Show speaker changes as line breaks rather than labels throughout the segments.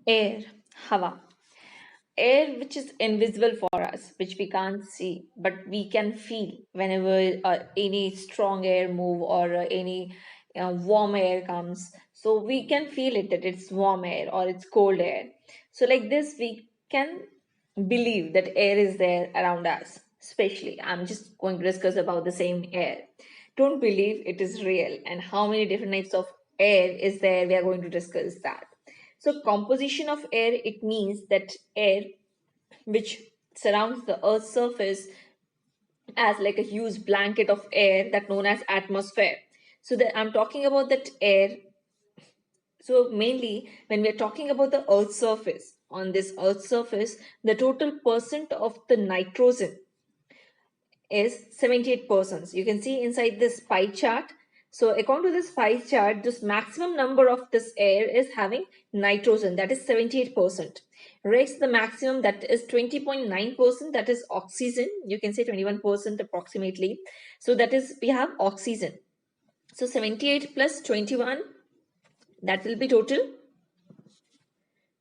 Air, hawa. Air which is invisible for us, which we can't see, but we can feel whenever any strong air move or any warm air comes. So we can feel it that it's warm air or it's cold air. So like this, we can believe that air is there around us. Especially, I'm just going to discuss about the same air. Don't believe it is real, and how many different types of air is there. We are going to discuss that. So composition of air, it means that air which surrounds the earth's surface as like a huge blanket of air that known as atmosphere. So that I'm talking about that air. So mainly when we're talking about the earth's surface, on this earth's surface, the total percent of the nitrogen is 78%. You can see inside this pie chart. So according to this pie chart, this maximum number of this air is having nitrogen, that is 78%. Rest the maximum, that is 20.9%, that is oxygen. You can say 21% approximately. So that is, we have oxygen. So 78 plus 21, that will be total.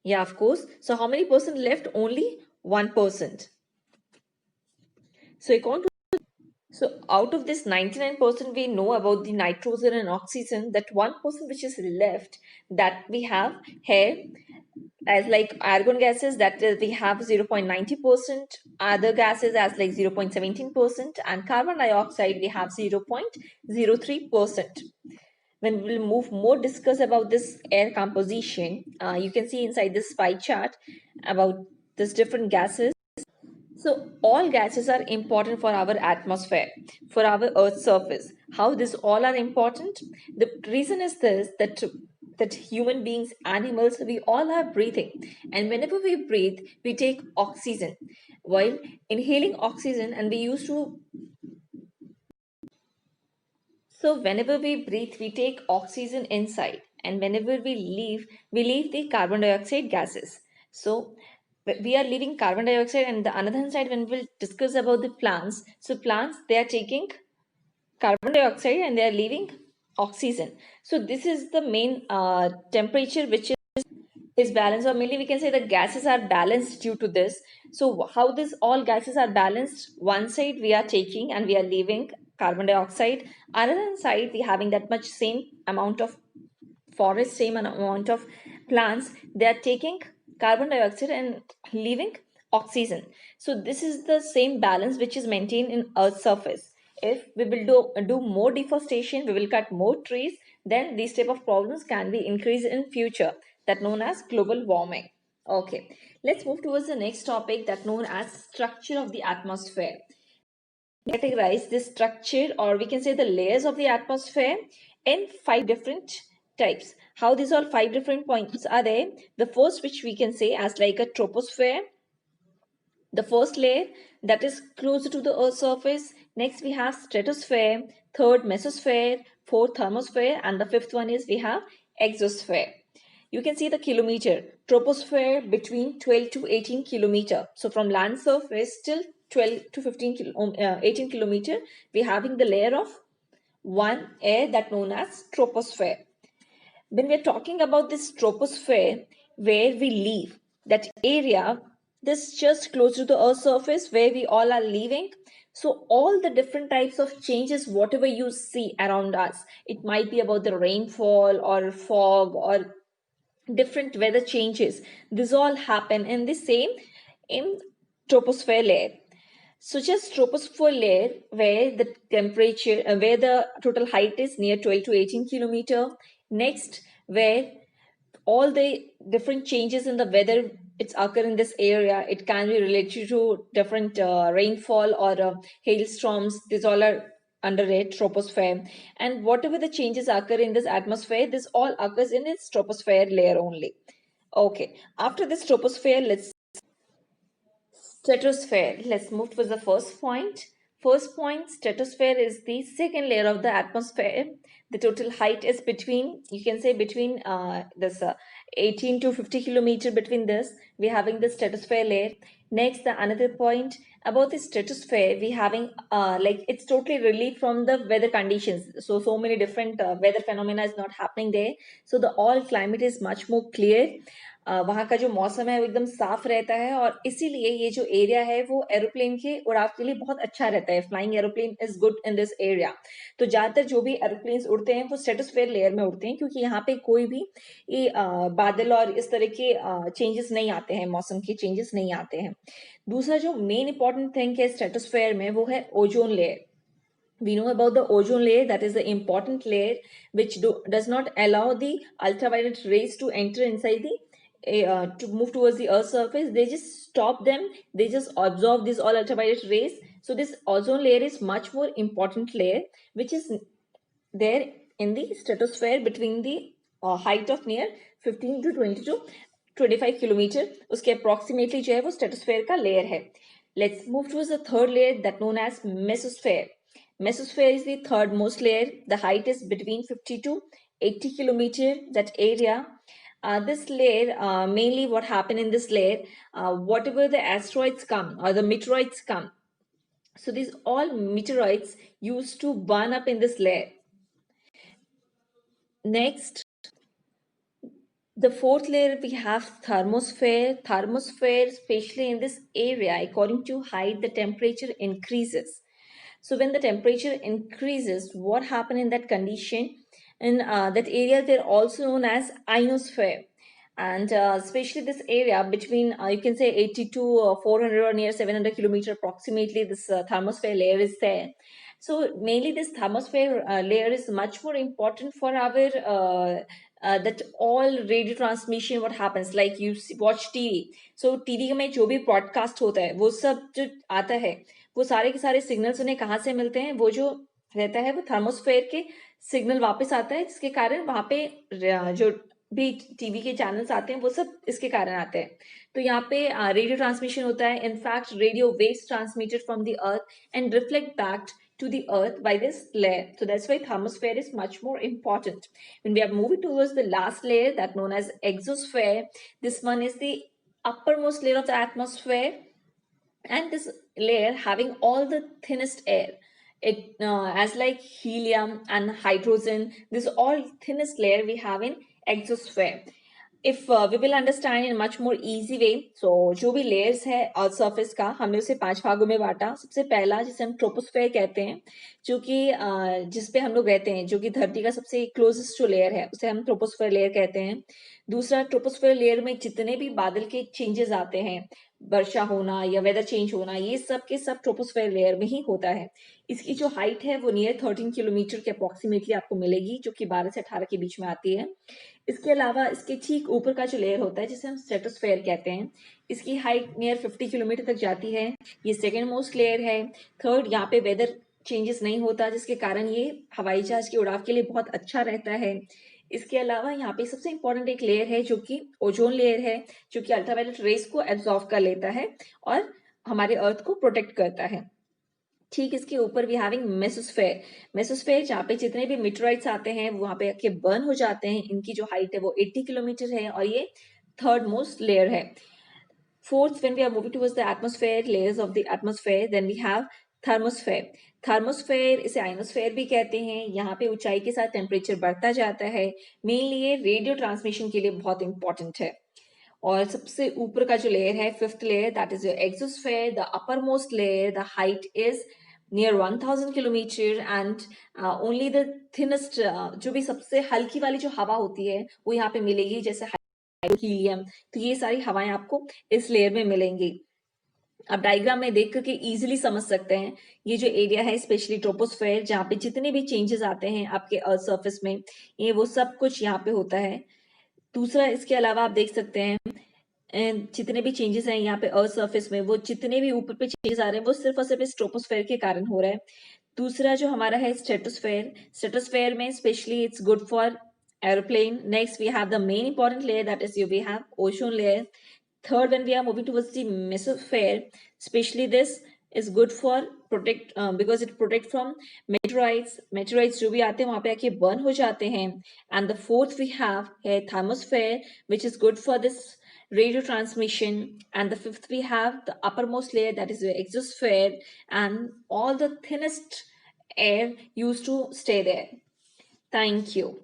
Yeah, of course. So how many percent left? Only 1%. So according to, so out of this 99% we know about the nitrogen and oxygen, that 1% which is left, that we have here as like argon gases, that we have 0.90%, other gases as like 0.17%, and carbon dioxide we have 0.03%. When we'll move more discuss about this air composition, you can see inside this pie chart about this different gases. So all gases are important for our atmosphere, for our Earth's surface. How this all are important? The reason is this, that human beings, animals, we all are breathing, and whenever we breathe, we take oxygen. While inhaling oxygen, and we used to, so whenever we breathe, we take oxygen inside, and whenever we leave the carbon dioxide gases. So we are leaving carbon dioxide, and the another side, when we'll discuss about the plants, so plants, they are taking carbon dioxide and they are leaving oxygen. So this is the main temperature which is balanced, or mainly we can say the gases are balanced due to this. So how this all gases are balanced? One side we are taking and we are leaving carbon dioxide, another side we having that much same amount of forest, same amount of plants, they are taking carbon dioxide and leaving oxygen. So this is the same balance which is maintained in earth's surface. If we will do more deforestation, we will cut more trees, then these type of problems can be increased in future, that known as global warming. Okay, let's move towards the next topic, that known as structure of the atmosphere. Categorize this structure, or we can say the layers of the atmosphere, in five different types. How these all five different points are there? The first, which we can say as like a troposphere, the first layer that is closer to the earth's surface. Next we have stratosphere, third mesosphere, fourth thermosphere, and the fifth one is we have exosphere. You can see the kilometer. Troposphere between 12 to 18 kilometer. So from land surface till 12 to 18 kilometer, we're having the layer of one air that known as troposphere. When we're talking about this troposphere, where we live, that area, this just close to the earth's surface where we all are living. So all the different types of changes, whatever you see around us, it might be about the rainfall or fog or different weather changes, this all happen in the same, in troposphere layer. So just troposphere layer, where the temperature, where the total height is near 12 to 18 kilometer. Next, where all the different changes in the weather, it's occur in this area. It can be related to different rainfall or hailstorms. These all are under a troposphere. And whatever the changes occur in this atmosphere, this all occurs in its troposphere layer only. Okay, after this troposphere, let's stratosphere. Let's move to the first point. First point, stratosphere is the second layer of the atmosphere. The total height is between, you can say between this 18 to 50 kilometer. Between this, we're having the stratosphere layer. Next, the another point about the stratosphere, we having like it's totally relieved from the weather conditions. So many different weather phenomena is not happening there. So the all climate is much more clear. वहाँ का जो मौसम है वो एकदम साफ रहता है और इसीलिए ये जो एरिया है वो एरोप्लेन के उड़ाव के लिए बहुत अच्छा रहता है। Flying aeroplane is good in this area. तो ज्यादातर जो भी एरोप्लेन्स उड़ते हैं वो स्ट्रेटोस्फेयर लेयर में उड़ते हैं, क्योंकि यहाँ पे कोई भी बादल और इस तरह के चेंजेस नहीं आते हैं, मौसम के चेंजेस नहीं आते हैं। दूसरा जो मेन इंपॉर्टेंट थिंग है स्ट्रेटोस्फेयर में वो है ozone layer. We know about the ozone layer, that is the important layer which does not allow the ultraviolet rays to enter inside the to move towards the earth's surface. They just stop them, they just absorb these all ultraviolet rays. So this ozone layer is much more important layer which is there in the stratosphere between the height of near 15 to 20 to 25 kilometre उसके approximately जो है वो stratosphere का layer है। Let's move to the third layer that known as mesosphere. Mesosphere is the third most layer. The height is between 50 to 80 kilometer. That area, this layer, mainly what happened in this layer, whatever the asteroids come or the meteoroids come, so these all meteoroids used to burn up in this layer. Next, the fourth layer we have thermosphere. Thermosphere, especially in this area, according to height, the temperature increases. So when the temperature increases, what happen in that condition? In that area, they're also known as ionosphere. And especially this area between, you can say 80 to 400 or near 700 kilometer approximately, this thermosphere layer is there. So mainly this thermosphere layer is much more important for our that all radio transmission what happens like you watch TV. So TV में जो भी broadcast होता है वो सब जो आता है वो सारे के सारे सिग्नल्स उन्हें कहाँ से मिलते हैं? वो जो रहता है वो थर्मोस्फेयर के सिग्नल वापस आता है, जिसके कारण वहां पे जो भी टीवी के चैनल्स आते हैं वो सब इसके कारण आते हैं। तो यहाँ पे रेडियो ट्रांसमिशन होता है। In fact radio waves transmitted from the earth and reflect back to the earth by this layer. So that's why thermosphere is much more important. When we are moving towards the last layer that known as exosphere, this one is the uppermost layer of the atmosphere, and this layer having all the thinnest air. It as like helium and hydrogen, this all thinnest layer we have in exosphere. If we will understand in much more easy way, so जो भी layers है earth surface का हमने उसे 5 भागों में बांटा। सबसे पहला जिसे हम ट्रोपोस्फेयर कहते हैं, जो कि जिस पे हम लोग रहते हैं, जो कि धरती का सबसे क्लोजेस्ट जो लेयर है उसे हम ट्रोपोस्फेयर लेयर कहते हैं। दूसरा, ट्रोपोस्फेयर लेयर में जितने भी बादल के चेंजेस आते हैं, वर्षा होना या वेदर चेंज होना, ये सब के सब ट्रोपोस्फेयर लेयर में ही होता है। इसकी जो हाइट है वो नियर 13 किलोमीटर के अप्रोक्सीमेटली आपको मिलेगी, जो कि 12 से 18 के बीच में आती है। इसके अलावा इसके ठीक ऊपर का जो लेयर होता है जिसे हम स्ट्रेटोस्फेयर कहते हैं, इसकी हाइट नियर 50 किलोमीटर तक जाती है। ये सेकेंड मोस्ट लेयर है। थर्ड, यहाँ पे वेदर चेंजेस नहीं होता, जिसके कारण ये हवाई जहाज के उड़ाव के लिए बहुत अच्छा रहता है। इसके अलावा यहाँ पे सबसे इंपॉर्टेंट एक लेयर है जो कि ओजोन लेयर है, जो कि अल्ट्रावायलेट रेस को एब्जॉर्व कर लेता है और हमारे अर्थ को प्रोटेक्ट करता है। ठीक इसके ऊपर वी हैविंग मेसोस्फेयर। मेसोस्फेयर जहाँ पे जितने भी मीटरॉइड्स आते हैं वहां पे आके बर्न हो जाते हैं। इनकी जो हाइट है वो 80 किलोमीटर है और ये थर्ड मोस्ट लेयर है। Fourth, when we are moving towards the atmosphere, layers of the atmosphere, then we have thermosphere. Thermosphere इसे आइनोस्फेयर भी कहते हैं। यहाँ पे ऊंचाई के साथ टेम्परेचर बढ़ता जाता है। मेनली ये रेडियो ट्रांसमिशन के लिए बहुत इंपॉर्टेंट है। और सबसे ऊपर का जो लेयर है, fifth layer, that is your exosphere, the upper most layer, the height is near 1000 kilometre and only the thinnest, जो भी सबसे हल्की वाली जो हवा होती है वो यहाँ पे मिलेगी, जैसे हीलियम। तो ये सारी हवाएं आपको इस लेयर में मिलेंगी। आप डायग्राम में देख करके इजीली समझ सकते हैं ये जो एरिया है स्पेशली ट्रोपोस्फेयर, जहाँ पे जितने भी चेंजेस आते हैं आपके अर्थ सरफेस में, ये वो सब कुछ यहाँ पे होता है। दूसरा, इसके अलावा आप देख सकते हैं जितने भी चेंजेस हैं यहाँ पे अर्थ सरफेस में, वो जितने भी ऊपर पे चेंजेस आ रहे हैं वो सिर्फ और सिर्फ इस ट्रोपोस्फेयर के कारण हो रहा है। दूसरा जो हमारा है स्ट्रेटोस्फेयर। स्ट्रेटोस्फेयर में specially it's good for airplane. Next, we have the main important layer, that is we have ozone layer. Third, when we are moving towards the mesosphere, especially this is good for protect because it protect from meteorites. Meteorites जो भी आते हैं वहाँ पे आके burn हो जाते हैं. And the fourth we have है thermosphere, which is good for this radio transmission. And the fifth we have the uppermost layer, that is the exosphere, and all the thinnest air used to stay there. Thank you.